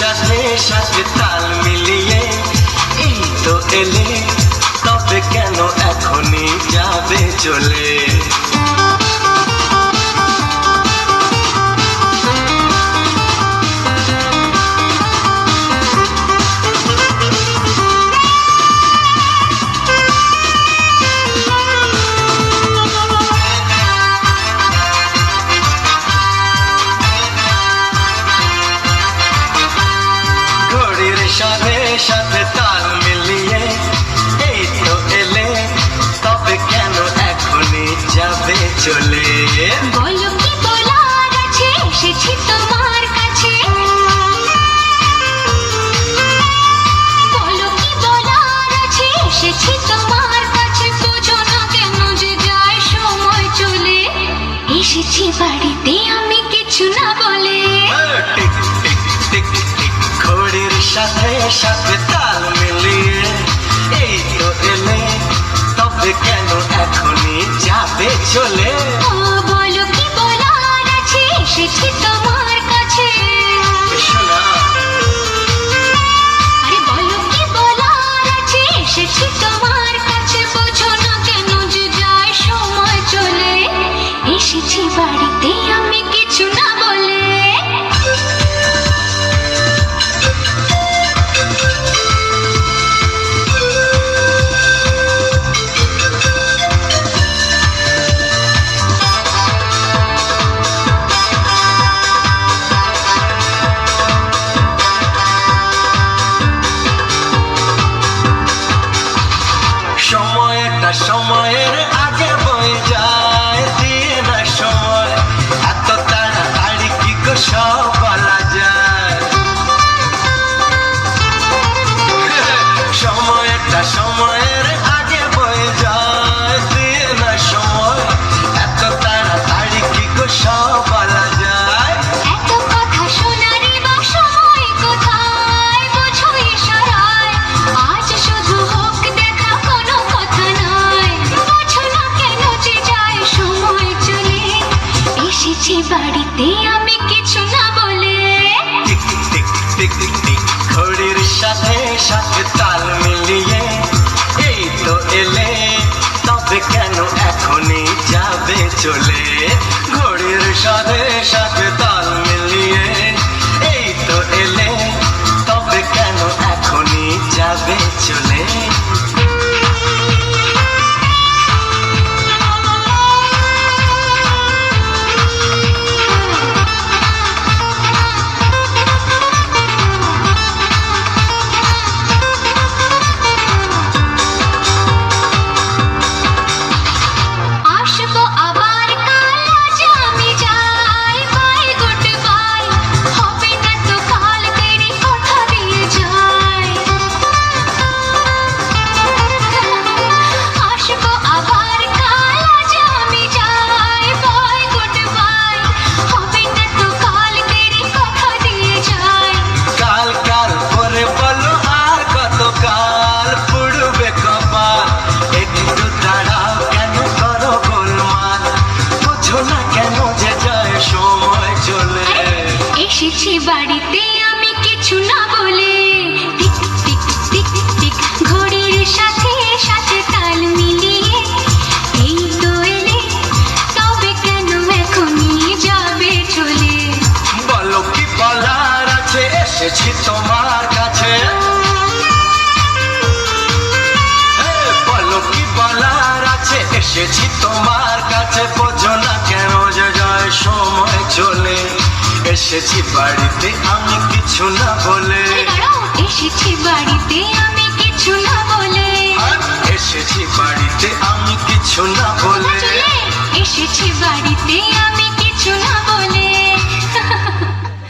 সাথে সাথে তাল মিলিয়ে এই তো এলে, তবে কেন এখনই যাবে চলে? সাথে সাথে তাল মিলিয়ে এই তো এলে, তবে কেন এখনই যাবে চলে? বলো কি বলার আছে, এসেছি তোমার কাছে। বলো কি বলার আছে, এসেছি তোমার কাছে। বোঝো না কেন যে যায় সময় চলে? এসেছি বাড়িতে আমি কিছু না বলে। টিক টিক টিক টিক ঘড়ির সাথে সাথে তাল মিলিয়ে এই তো এলে, তবে কেন এখনই যাবে চলে? ও বলো কি বলার আছে, এসেছি তোমার কাছে। শোনা আরে বলো কি বলার আছে, এসেছি তোমার কাছে। বোঝো না কেন যে যায় সময় চলে? এসেছি বাড়িতে আমি কিছু না বলে। সময়টা সময়ের আগে বয়ে যায়, দিয়ে না সময় এত তাড়াতাড়ি কি গো সব বলা যায়? সময়টা সময়ের আগে বয়ে যায়, দিয়ে না সময় এত তাড়াতাড়ি কি গো সব বলা যায়? এত কথা শোনারই বা সময় কোথায়? বোঝো ইশারায় আজ শুধু হোক দেখা, কোনো কথা নয়। বোঝো না কেন যে যায় সময় চলে? এসেছি বাড়িতে আমি কিছু না বলে। টিক টিক টিক টিক ঘড়ির সাথে সাথে তাল মিলিয়ে এই তো এলে, তবে কেন এখনই যাবে চলে? ঘড়ির সাথে সাথে তাল মিলিয়ে এই তো এলে, তবে কেন এখনই যাবে চলে? আসবো আবার কাল, আজ আমি যাই। বাই গুড বাই, হবে না তো কাল দেরি, কথা দিয়ে যাই। আসবো আবার কাল, আজ আমি যাই। বাই গুড বাই, হবে না তো কাল দেরি, কথা দিয়ে যাই। কাল কাল করে বলো আর কত কাল পুড়বে কপাল? একটু দাঁড়াও, কেন করো গোলমাল? বুঝো না কেন যে যায় সময় চলে? এসেছি বাড়িতে আমি কিছু না বলে। টিক টিক টিক টিক ঘড়ির সাথে সাথে তাল মিলিয়ে এই তো এলে, তবে কেন এখনই যাবে চলে? বলো কি বলার আছে, এসেছি তোমার কাছে। বলো কি বলার আছে, এসেছি তোমার কাছে। বোঝো না কেন যে যায় সময় চলে? এসেছি বাড়িতে আমি কিছু না বলে। আরে দাঁড়াও, এসেছি বাড়িতে আমি কিছু না বলে। এসেছি বাড়িতে আমি কিছু না বলে। চলে এসেছি বাড়িতে আমি